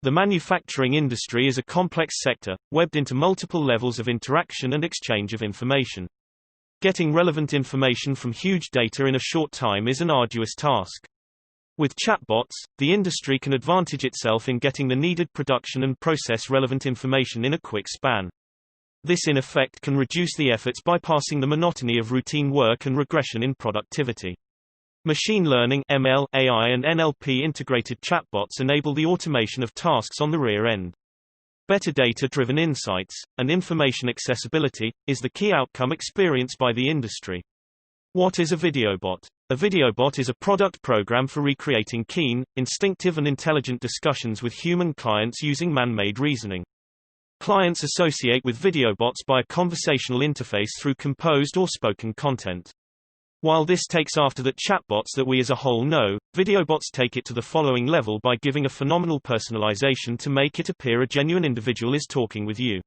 The manufacturing industry is a complex sector, webbed into multiple levels of interaction and exchange of information. Getting relevant information from huge data in a short time is an arduous task. With chatbots, the industry can advantage itself in getting the needed production and process relevant information in a quick span. This in effect can reduce the efforts bypassing the monotony of routine work and regression in productivity. Machine learning (ML), AI and NLP integrated chatbots enable the automation of tasks on the rear end. Better data-driven insights, and information accessibility, is the key outcome experienced by the industry. What is a videobot? A videobot is a product program for recreating keen, instinctive and intelligent discussions with human clients using man-made reasoning. Clients associate with videobots by a conversational interface through composed or spoken content. While this takes after the chatbots that we as a whole know, videobots take it to the following level by giving a phenomenal personalization to make it appear a genuine individual is talking with you.